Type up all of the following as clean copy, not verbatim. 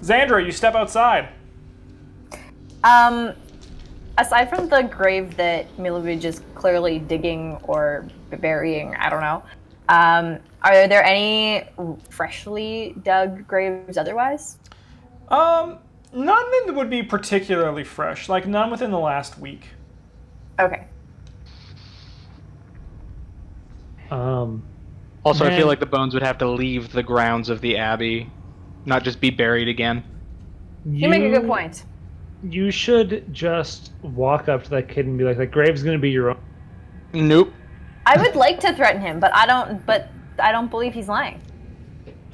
Xandra, you step outside. Aside from the grave that Milovic is clearly digging or burying, I don't know, are there any freshly dug graves otherwise? None that would be particularly fresh. Like, none within the last week. Okay. Also, I feel like the bones would have to leave the grounds of the abbey, not just be buried again. You make a good point. You should just walk up to that kid and be like, "That grave's gonna be your own." Nope. I would like to threaten him, but I don't believe he's lying.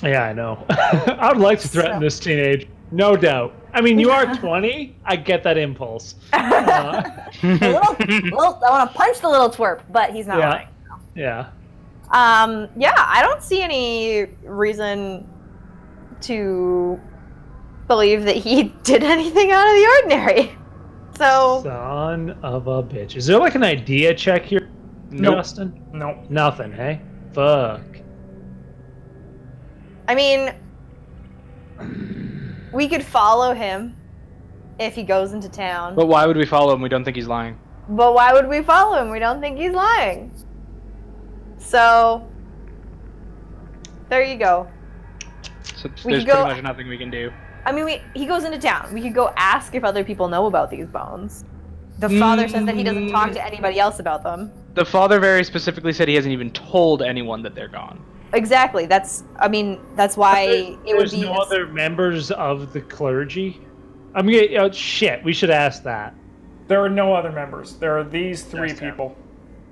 Yeah, I know. I would like to threaten this teenage, no doubt. I mean, you are 20. I get that impulse. I want to punch the little twerp, but he's not lying. Yeah. Yeah, I don't see any reason to believe that he did anything out of the ordinary. So. Son of a bitch. Is there like an idea check here, Nope. Justin? No. Nothing, hey? Fuck. I mean, we could follow him if he goes into town. But why would we follow him? We don't think he's lying. But why would we follow him? We don't think he's lying. So, there you go. So We there's could go- pretty much nothing we can do. I mean, he goes into town. We could go ask if other people know about these bones. The father says that he doesn't talk to anybody else about them. The father very specifically said he hasn't even told anyone that they're gone. Exactly. That's why it would There's be. no other members of the clergy? I mean, shit, we should ask that. There are no other members. There are these three That's people.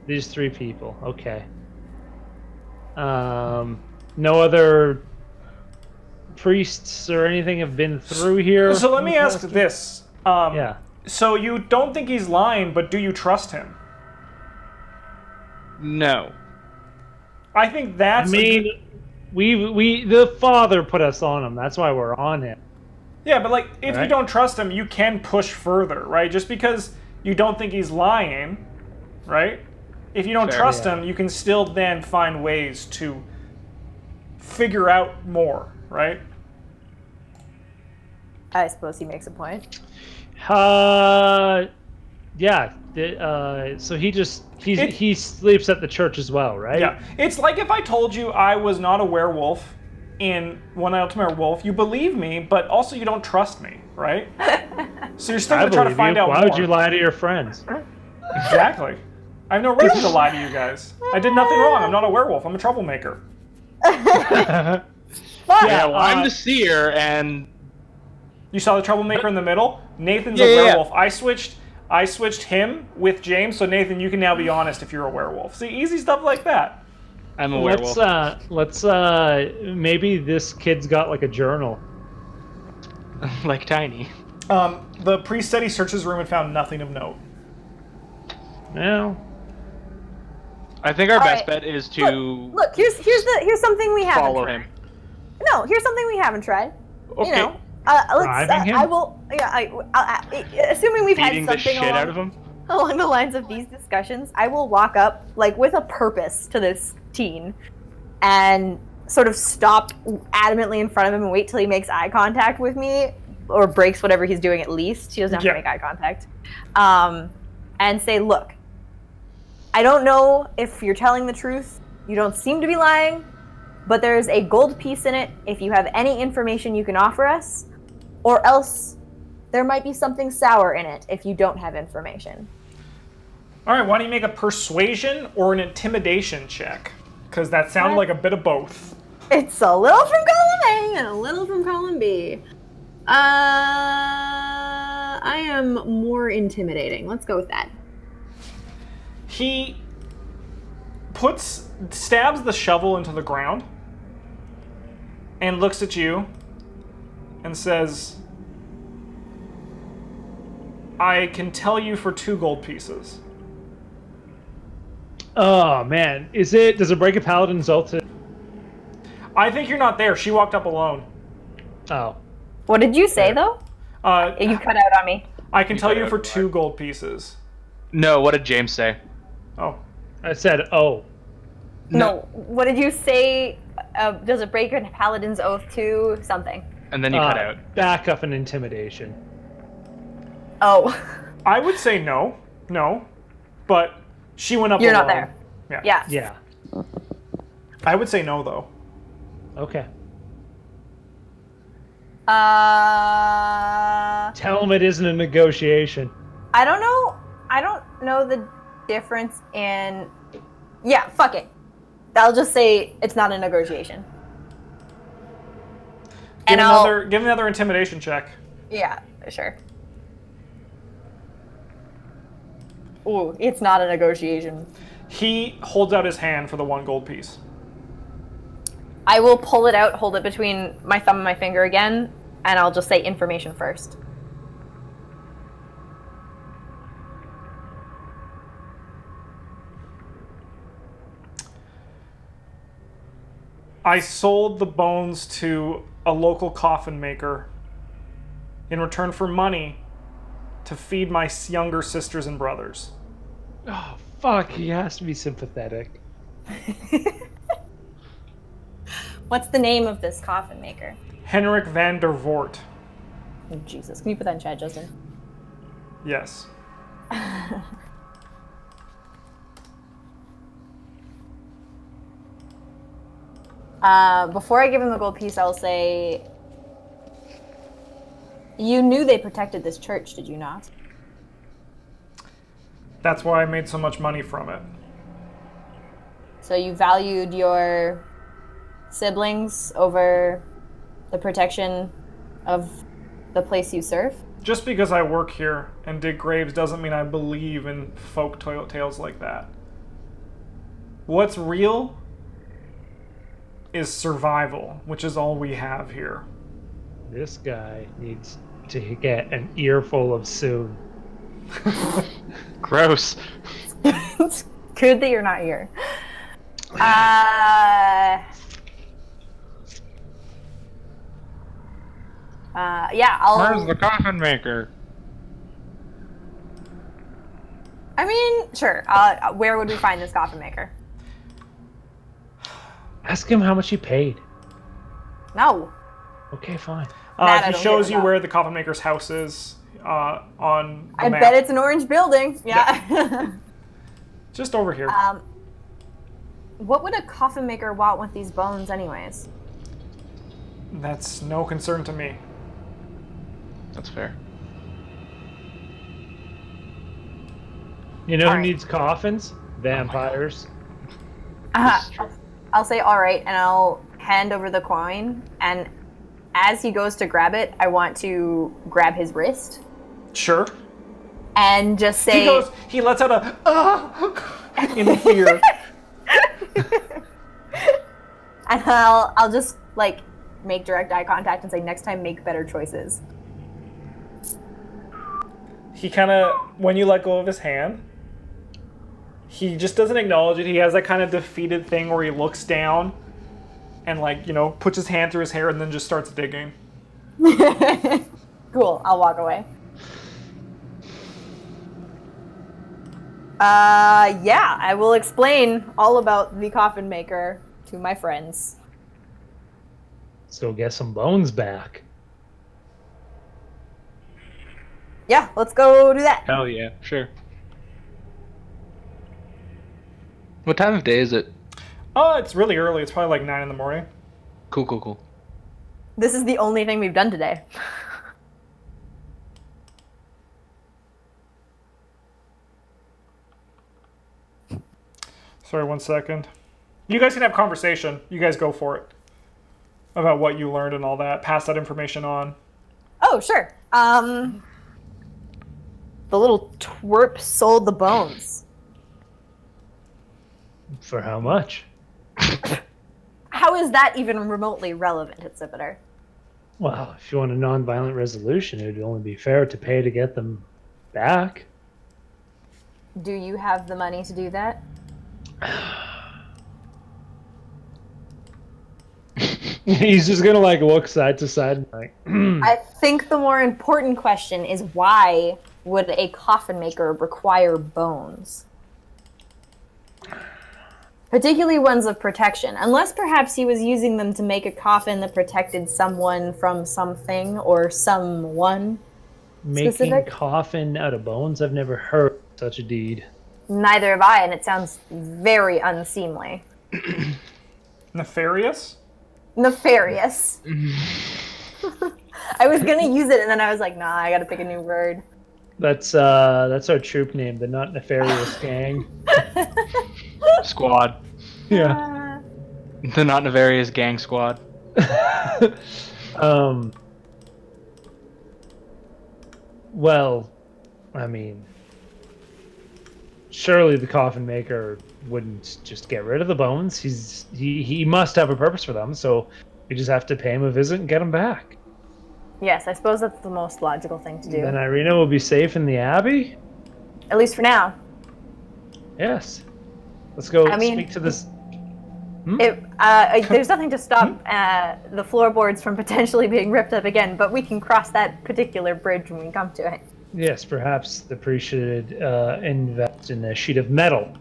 These three people, okay. No other priests or anything have been through here? So let me ask this. Yeah. So you don't think he's lying, but do you trust him? No. I think that's. I mean, the father put us on him. That's why we're on him. Yeah, but like, if you Right. don't trust him, you can push further, right? Just because you don't think he's lying, right? If you don't Fair. trust Yeah. him, you can still then find ways to figure out more, right? I suppose he makes a point. Yeah. So he sleeps at the church as well, right? Yeah. It's like if I told you I was not a werewolf in One Ultimate Wolf, you believe me, but also you don't trust me, right? So you're still I going to try to believe find you. out Why more. would you lie to your friends? Exactly. I have no reason to lie to you guys. I did nothing wrong. I'm not a werewolf. I'm a troublemaker. Yeah, Well, I'm the seer, and You saw the troublemaker in the middle? Nathan's Yeah, a yeah, yeah. werewolf. I switched him with James, so Nathan, you can now be honest if you're a werewolf. See, easy stuff like that. I'm a werewolf. Let's maybe this kid's got like a journal. Like Tiny. The priest said he searched his room and found nothing of note. Well, I think our All best right. bet is to Look, here's something we haven't follow tried. him. No, here's something we haven't tried. Okay. You know, Bribing him? I will. Yeah, assuming we've Beating had the something shit out of him. along the lines of these discussions, I will walk up like with a purpose to this teen, and sort of stop adamantly in front of him and wait till he makes eye contact with me, or breaks whatever he's doing at least. He doesn't have Yeah. to make eye contact, and say, "Look, I don't know if you're telling the truth. You don't seem to be lying, but there's a gold piece in it if you have any information you can offer us, or else there might be something sour in it if you don't have information." All right, why don't you make a persuasion or an intimidation check? Because that sounded like a bit of both. It's a little from column A and a little from column B. I am more intimidating. Let's go with that. He stabs the shovel into the ground and looks at you and says, I can tell you for 2 gold pieces. oh man, does it break a paladin's oath to? I think you're not there. She walked up alone. Oh, What did you say, though? You cut out on me. I can tell cut you out for a 2 gold pieces. No, what did James say? Oh. I said oh. No. What did you say? Does it break a paladin's oath to something? And then you cut out. Back up an intimidation. Oh. I would say no, but she went up. You're alone. not there. Yeah. Yeah. Yeah. I would say no though. Okay. Tell Tell him it isn't a negotiation. I don't know. I don't know the difference in. Yeah, fuck it. I'll just say it's not a negotiation. Give another intimidation check. Yeah, sure. Ooh, it's not a negotiation. He holds out his hand for the 1 gold piece. I will pull it out, hold it between my thumb and my finger again, and I'll just say information first. I sold the bones to a local coffin maker in return for money to feed my younger sisters and brothers. Oh, fuck. He has to be sympathetic. What's the name of this coffin maker? Henrik van der Voort. Oh, Jesus. Can you put that in chat, Justin? Yes. Before I give him the gold piece, I'll say... You knew they protected this church, did you not? That's why I made so much money from it. So you valued your siblings over the protection of the place you serve? Just because I work here and dig graves doesn't mean I believe in folk tales like that. What's real is survival, which is all we have here. This guy needs to get an earful of soon. Gross. It's good that you're not here. Yeah, Where's the coffin maker? I mean, sure. Where would we find this coffin maker? Ask him how much he paid. No. Okay, fine. That I He don't shows care you about. where the coffin maker's house is on the I map. bet it's an orange building. Yeah. Just over here. What would a coffin maker want with these bones, anyways? That's no concern to me. That's fair. You know who Alright. needs coffins? Vampires. This is true. I'll say all right, and I'll hand over the coin. And as he goes to grab it, I want to grab his wrist Sure. and just say, He lets out a in fear. and I'll just like make direct eye contact and say, next time, make better choices. He kind of, when you let go of his hand, he just doesn't acknowledge it. He has that kind of defeated thing where he looks down and, like, you know, puts his hand through his hair and then just starts digging. Cool, I'll walk away. Yeah, I will explain all about the coffin maker to my friends. Let's go get some bones back. Yeah, let's go do that. Hell yeah, sure. What time of day is it? Oh, it's really early. It's probably like 9 in the morning. Cool. This is the only thing we've done today. Sorry, 1 second. You guys can have conversation. You guys go for it. About what you learned and all that. Pass that information on. Oh, sure. The little twerp sold the bones. For how much? How is that even remotely relevant at Sipiter? Well, if you want a non-violent resolution, it would only be fair to pay to get them back. Do you have the money to do that? He's just gonna like look side to side and like I think the more important question is why would a coffin maker require bones? Particularly ones of protection. Unless perhaps he was using them to make a coffin that protected someone from something or someone Making specific. coffin out of bones? I've never heard of such a deed. Neither have I, and it sounds very unseemly. Nefarious? Nefarious. I was gonna use it, and then I was like, nah, I gotta pick a new word. That's our troop name, the Not Nefarious Gang. Squad. Yeah. The Not Nefarious Gang Squad. Well, I mean, surely the coffin maker wouldn't just get rid of the bones. He must have a purpose for them, so you just have to pay him a visit and get him back. Yes, I suppose that's the most logical thing to do. Then Irina will be safe in the abbey? At least for now. Yes. Let's go speak to this. There's nothing to stop the floorboards from potentially being ripped up again, but we can cross that particular bridge when we come to it. Yes, perhaps the priest should invest in a sheet of metal.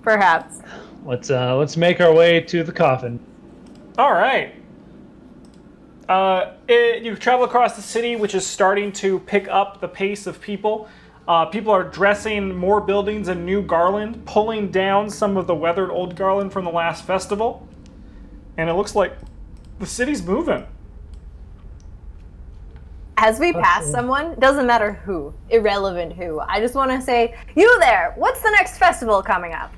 Perhaps. Let's make our way to the coffin. All right. You travel across the city, which is starting to pick up the pace of people. People are dressing more buildings in new garland, pulling down some of the weathered old garland from the last festival. And it looks like the city's moving. As we pass someone, doesn't matter who, irrelevant who, I just want to say, you there, what's the next festival coming up?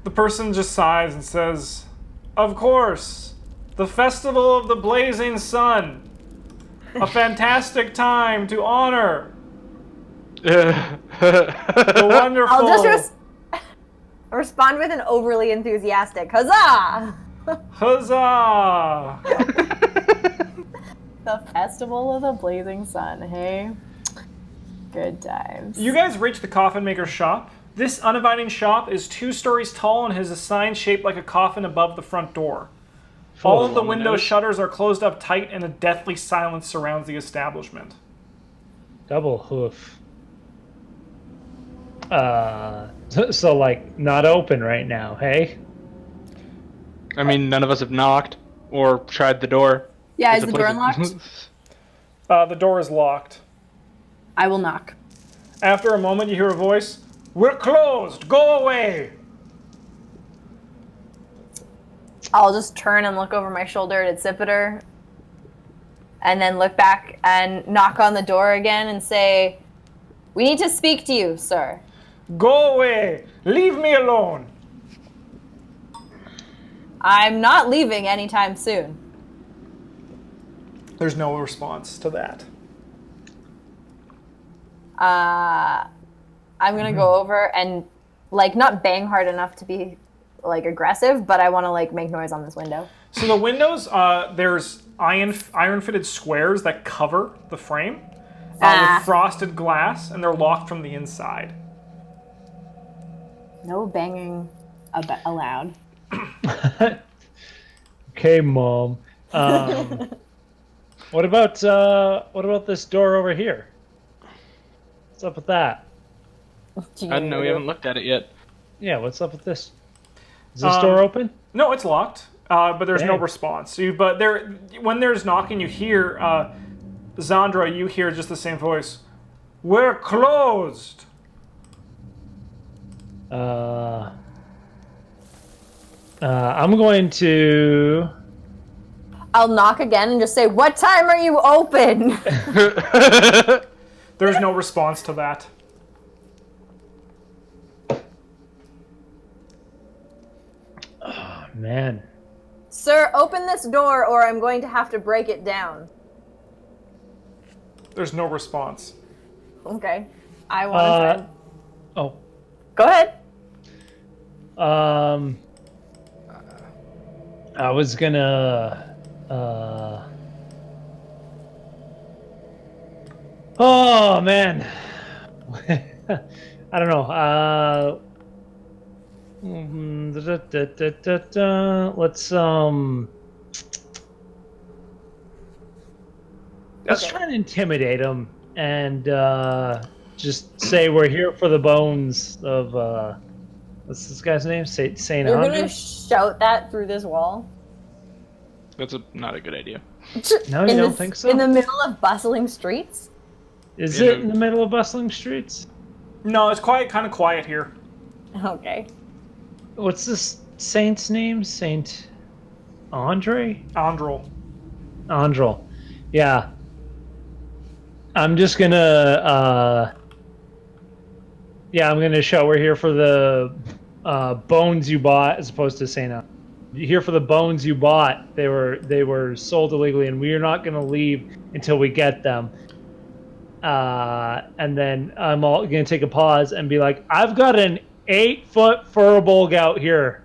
The person just sighs and says, of course, the Festival of the Blazing Sun. A fantastic time to honor the wonderful... I'll just respond with an overly enthusiastic huzzah! Huzzah! The Festival of the Blazing Sun, hey? Good times. You guys reach the coffin maker's shop. This uninviting shop is 2 stories tall and has a sign shaped like a coffin above the front door. All of the window shutters are closed up tight and a deathly silence surrounds the establishment. Double hoof. So like, not open right now, hey? I mean, none of us have knocked or tried the door. Yeah, It's is a the door place- unlocked? The door is locked. I will knock. After a moment, you hear a voice. We're closed! Go away! I'll just turn and look over my shoulder at Itzipiter, and then look back and knock on the door again and say, we need to speak to you, sir. Go away! Leave me alone! I'm not leaving anytime soon. There's no response to that. I'm gonna go over and, like, not bang hard enough to be, like, aggressive, but I want to, like, make noise on this window. So the windows, there's iron-fitted squares that cover the frame with frosted glass, and they're locked from the inside. No banging allowed. Okay, Mom. What about this door over here? What's up with that? I don't know. We haven't looked at it yet. Yeah, what's up with this? Is this door open? No, it's locked, but there's no Dang. response. When there's knocking, you hear, Zandra, you hear just the same voice. We're closed! I'm going to... I'll knock again and just say, what time are you open? There's no response to that. Oh, man. Sir, open this door or I'm going to have to break it down. There's no response. Okay. I want to Oh. Go ahead. I was gonna... Oh, man. I don't know. Let's Okay. try and intimidate him and just say we're here for the bones of what's this guy's name? Saint You're Andre? gonna shout that through this wall? That's not a good idea. No, you don't think so? In the middle of bustling streets? Is In it the- in the middle of bustling streets? No, it's kind of quiet here. Okay. What's this saint's name? Saint Andre? Andrel. Andrel. Yeah. I'm just gonna I'm gonna show we're here for the bones you bought as opposed to Saint Andre. You're here for the bones you bought. They were sold illegally and we are not gonna leave until we get them. And then I'm all gonna take a pause and be like, I've got an 8-foot furbolg out here.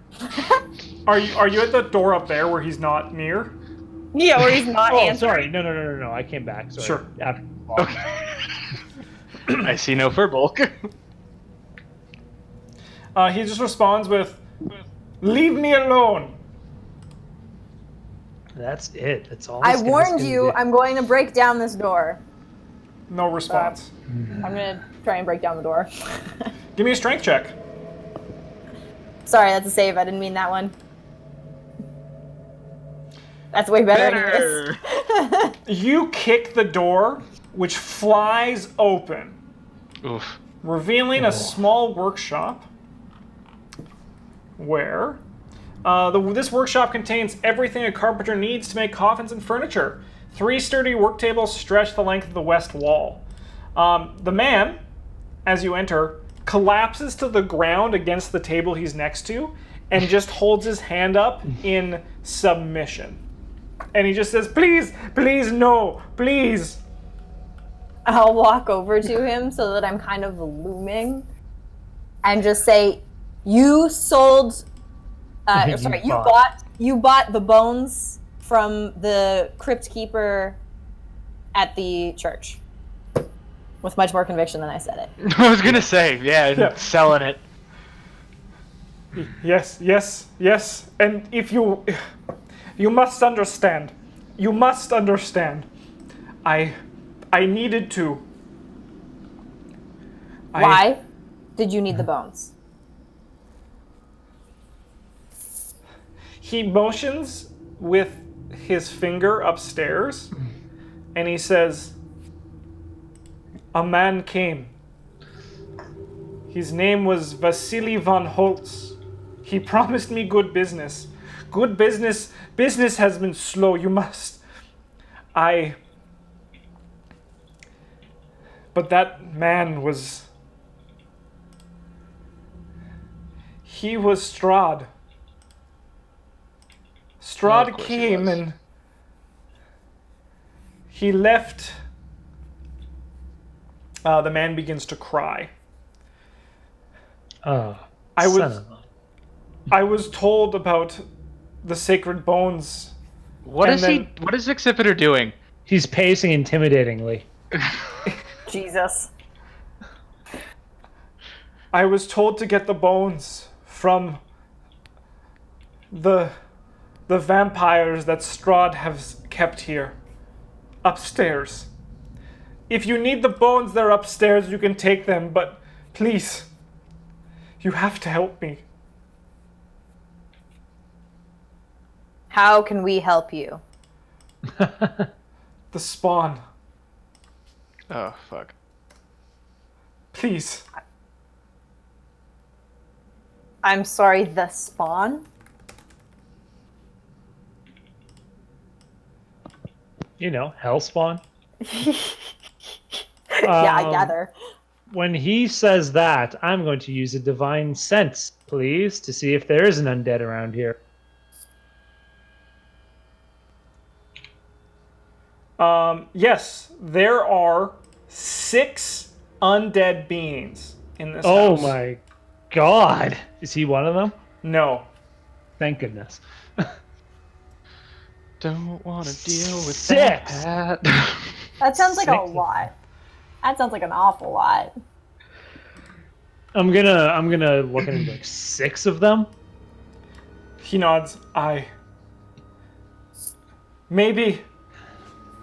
Are you at the door up there where he's not near? Yeah, or he's not Oh, answering. sorry. No. I came back. Sorry. Sure. After. I see no fur bulk. He just responds with, "Leave me alone." That's it. That's all. I this guy's warned gonna you, do. I'm going to break down this door. No response. I'm gonna try and break down the door. Give me a strength check. Sorry, that's a save. I didn't mean that one. That's way better. Anyways. You kick the door, which flies open, Oof. revealing a small workshop where this workshop contains everything a carpenter needs to make coffins and furniture. 3 sturdy work tables stretch the length of the west wall. The man, as you enter, collapses to the ground against the table he's next to and just holds his hand up in submission. And he just says, "Please, please, no, please." I'll walk over to him so that I'm kind of looming and just say, you sold, you bought the bones from the crypt keeper at the church. With much more conviction than I said it. I was gonna say, yeah, selling it. Yes, yes, yes. And if you must understand. You must understand. I needed to. Why did you need the bones? He motions with his finger upstairs, and he says, "A man came. His name was Vasily von Holtz. He promised me good business. Good business. Business has been slow. You must. But that man was. He was Strahd. Strahd Of course he came was. and he left." The man begins to cry. Oh, I was- son of a- I was told about the sacred bones. What And is then- What is Accipiter doing? He's pacing intimidatingly. Jesus. I was told to get the bones from the vampires that Strahd has kept here. Upstairs. If you need the bones, they're upstairs. You can take them, but please, you have to help me. How can we help you? The spawn. Oh fuck. Please. I'm sorry, the spawn? You know, Hellspawn. Yeah, I gather. When he says that, I'm going to use a divine sense, please, to see if there is an undead around here. Yes, there are 6 undead beings in this Oh house. my god. Is he one of them? No. Thank goodness. Don't want to deal with 6. that. That sounds like a Six. lot. That sounds like an awful lot. I'm gonna look at him like 6 of them. He nods. Maybe.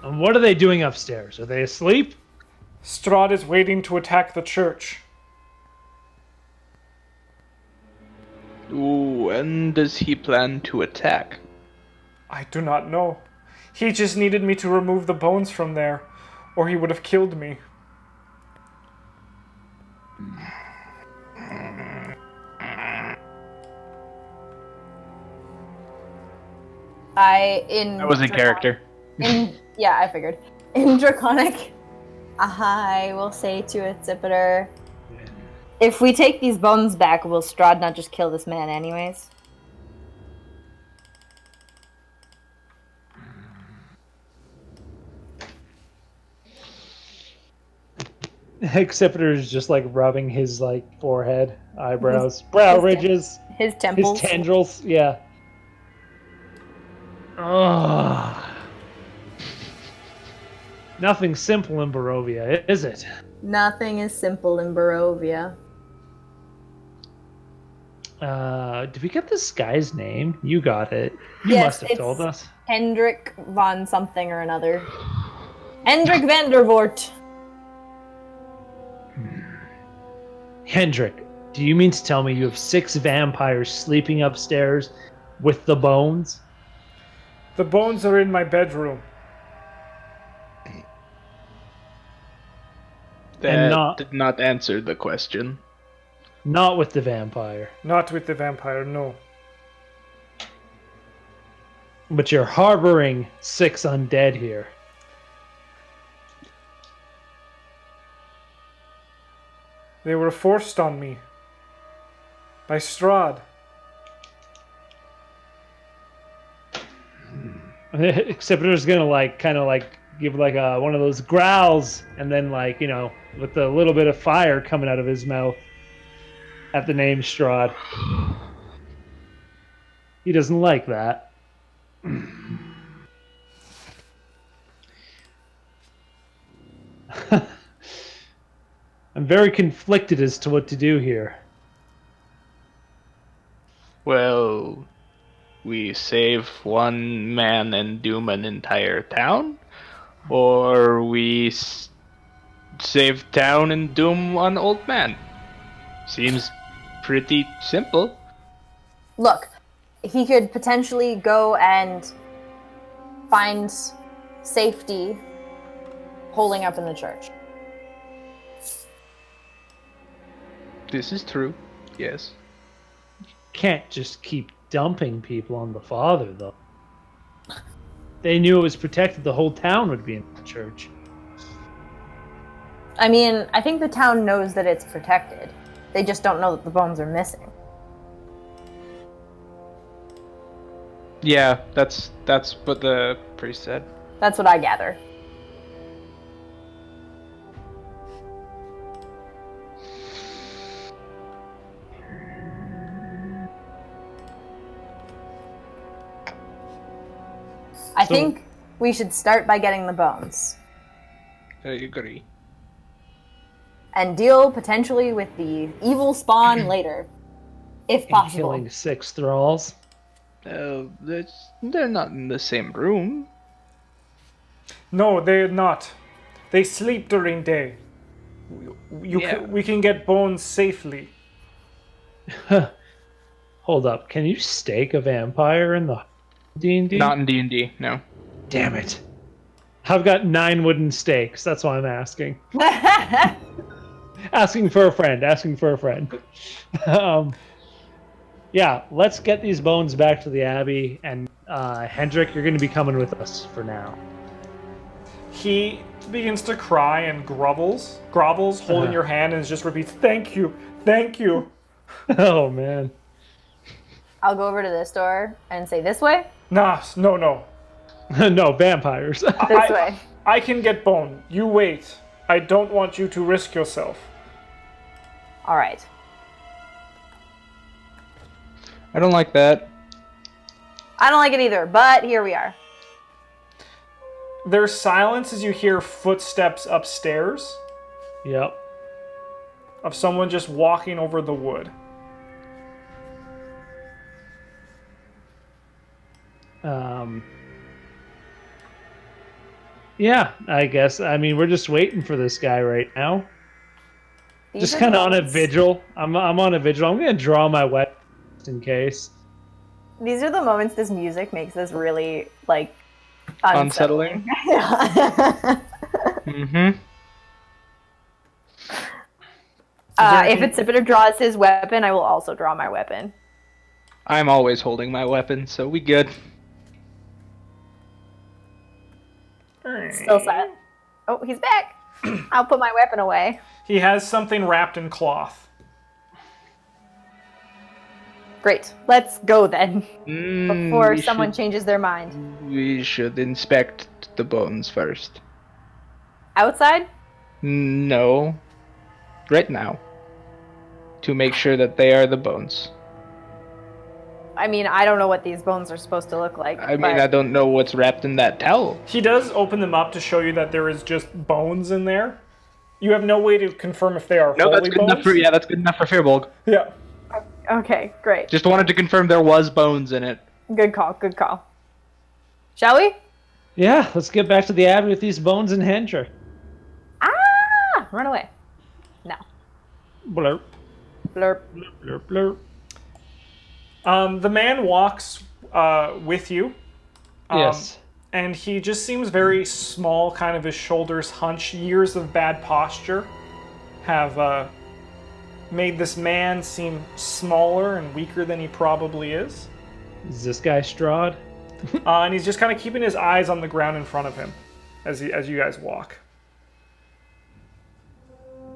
And what are they doing upstairs? Are they asleep? Strahd is waiting to attack the church. When does he plan to attack? I do not know. He just needed me to remove the bones from there, or he would have killed me. That was in character. Yeah, I figured. In Draconic, I will say to Accipiter, if we take these bones back, will Strahd not just kill this man anyways? Accipiter is just like rubbing his like forehead, eyebrows, brow ridges, His temples. his tendrils. Yeah. Ugh. Nothing simple in Barovia, is it? Nothing is simple in Barovia. Did we get this guy's name? You got it. You Yes, must have it's- told us. Hendrik von something or another. Hendrik Vandervoort. Hendrik, do you mean to tell me you have 6 vampires sleeping upstairs with the bones? The bones are in my bedroom. That did not answer the question. Not with the vampire. Not with the vampire, no. But you're harboring 6 undead here. They were forced on me. By Strahd. Accipiter's gonna like kind of like give like one of those growls, and then like, you know, with a little bit of fire coming out of his mouth at the name Strahd. He doesn't like that. I'm very conflicted as to what to do here. Well, we save one man and doom an entire town? Or we save town and doom one old man? Seems pretty simple. Look, he could potentially go and find safety holding up in the church. This is true, yes. Can't just keep dumping people on the father, though. They knew it was protected. The whole town would be in the church. I mean, I think the town knows that it's protected. They just don't know that the bones are missing. Yeah, that's what the priest said. That's what I gather. I think we should start by getting the bones. I agree. And deal potentially with the evil spawn later. If And possible. killing 6 thralls. They're not in the same room. No, they're not. They sleep during day. We can get bones safely. Hold up. Can you stake a vampire in the D&D? Not in D&D, no. Damn it. I've got 9 wooden stakes. That's why I'm asking. Asking for a friend. Yeah, let's get these bones back to the Abbey. And Hendrik, you're going to be coming with us for now. He begins to cry and grovels, holding your hand, and just repeats, "Thank you, thank you." Oh, man. I'll go over to this door and say, this way? Nah, no. No, vampires. This way. I can get bone. You wait. I don't want you to risk yourself. Alright. I don't like that. I don't like it either, but here we are. There's silence as you hear footsteps upstairs Yep. of someone just walking over the wood. Yeah, I guess. I mean, we're just waiting for this guy right now. These Just are kind the of on a moments- vigil. I'm on a vigil. I'm gonna draw my weapon just in case. These are the moments this music makes this really like Unsettling. Yeah. Mm-hmm. If Incipiter draws his weapon, I will also draw my weapon. I'm always holding my weapon, so we good. Still silent. Oh, he's back. I'll put my weapon away. He has something wrapped in cloth. Great. Let's go then. Before We someone should- changes their mind. We should inspect the bones first. Outside? No. Right now. To make sure that they are the bones. I mean, I don't know what these bones are supposed to look like. I mean, but I don't know what's wrapped in that towel. He does open them up to show you that there is just bones in there. You have no way to confirm if they are No, holy that's good bones. enough for that's good enough for Fearbolg. Yeah. Okay, great. Just wanted to confirm there was bones in it. Good call, good call. Shall we? Yeah, let's get back to the abbey with these bones and Hendra. Ah! Run away. No. Blurp, Blurp. blurp, blurp. The man walks with you. Yes. And he just seems very small, kind of his shoulders hunch. Years of bad posture have made this man seem smaller and weaker than he probably is. Is this guy Strahd? And he's just kind of keeping his eyes on the ground in front of him as you guys walk.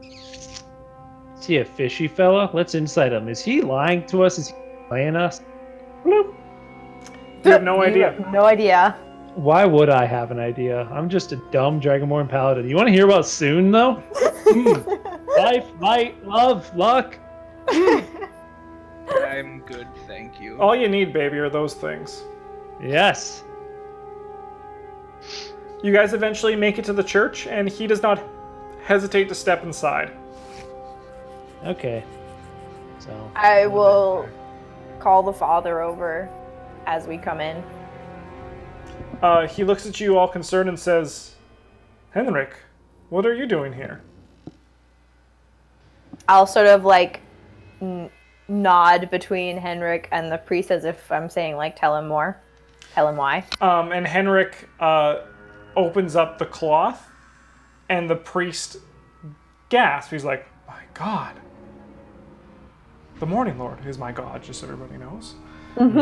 Is he a fishy fella? Let's insight him. Is he lying to us? Is he playing us? Bloop. You have no idea. have no idea. Why would I have an idea? I'm just a dumb Dragonborn paladin. You want to hear about soon, though? Life, might, love, luck. I'm good, thank you. All you need, baby, are those things. Yes. You guys eventually make it to the church, and he does not hesitate to step inside. Okay. So. I will call the father over as we come in. He looks at you all concerned and says, Henrik, what are you doing here? I'll sort of like nod between Henrik and the priest as if I'm saying like, tell him more. Tell him why. And Henrik opens up the cloth, and the priest gasps. He's like, my God. The Morning Lord is my God, just so everybody knows. And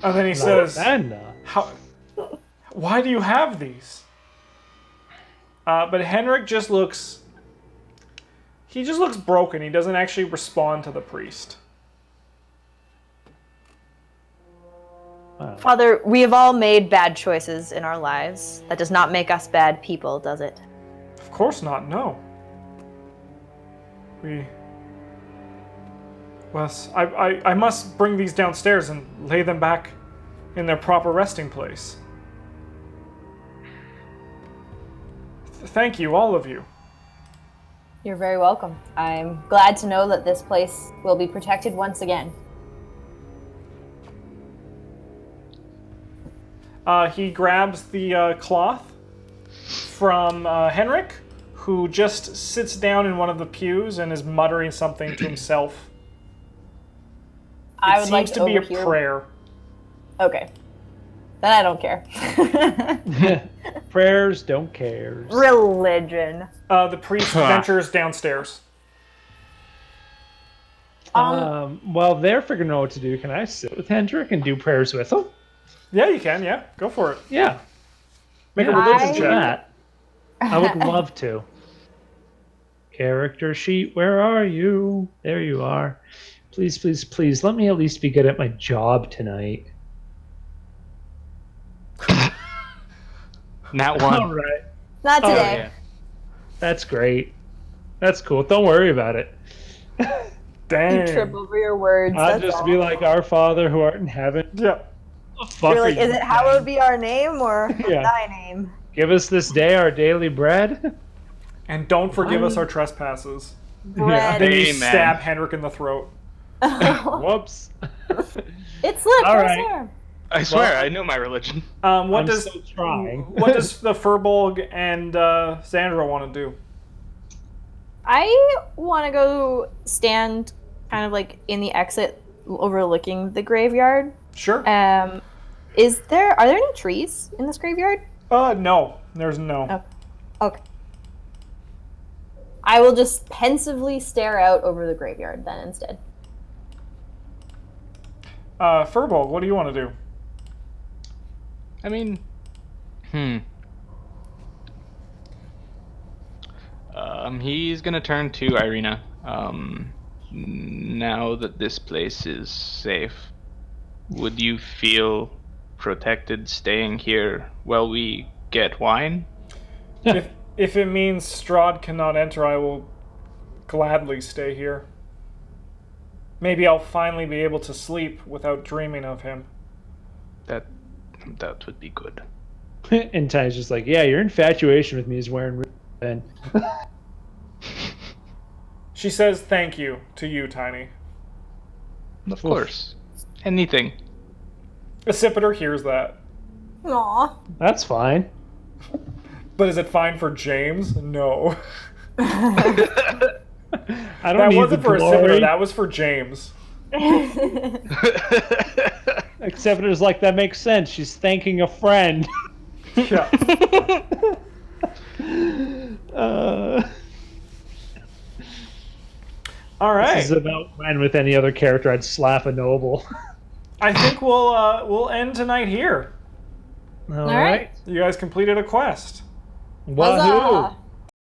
then he says, How? Why do you have these? But Henrik just looks... He just looks broken. He doesn't actually respond to the priest. Father, we have all made bad choices in our lives. That does not make us bad people, does it? Of course not, no. Well, I must bring these downstairs and lay them back in their proper resting place. Thank you, all of you. You're very welcome. I'm glad to know that this place will be protected once again. He grabs the cloth from Henrik, who just sits down in one of the pews and is muttering something to himself. I It would like seems to to be a overhear. prayer. Okay. Then I don't care. Prayers don't care. Religion. The priest ventures downstairs. While they're figuring out what to do, can I sit with Hendrik and do prayers with him? Yeah, you can. Yeah, go for it. Yeah. Make a Yeah, religion let's do check. that. I would love to. Character sheet, where are you? There you are. Please, please, please, let me at least be good at my job tonight. Not one. All right. Not Oh, today. yeah. That's great. That's cool. Don't worry about it. Dang. You trip over your words. I'll that's just all. be like, our Father who art in heaven. Yeah. What the fuck You're are like, you is it hallowed be our name or Yeah. thy name? Give us this day our daily bread. And don't forgive us our trespasses. Bread. Then you Amen. stab Henrik in the throat. Whoops. It slipped. All I right. swear. I swear, I know my religion. What I'm does still trying. what does the Furbolg and Sandra want to do? I want to go stand kind of like in the exit overlooking the graveyard. Sure. Are there any trees in this graveyard? No. There's no. Oh. Okay. I will just pensively stare out over the graveyard then instead. Furbolg, what do you want to do? I mean, he's gonna turn to Irina. Now that this place is safe, would you feel protected staying here while we get wine? If it means Strahd cannot enter, I will gladly stay here. Maybe I'll finally be able to sleep without dreaming of him. That would be good. And Tiny's just like, yeah, your infatuation with me is wearing thin. She says thank you to you, Tiny. Of course. Anything. Accipiter hears that. Aw. That's fine. But is it fine for James? No. I don't That need wasn't the for glory. Accipiter, that was for James. Accipiter's like, that makes sense. She's thanking a friend. Yeah. All right. This is about when with any other character I'd slap a noble. I think we'll end tonight here. All right. You guys completed a quest. Wahoo! Huzzah!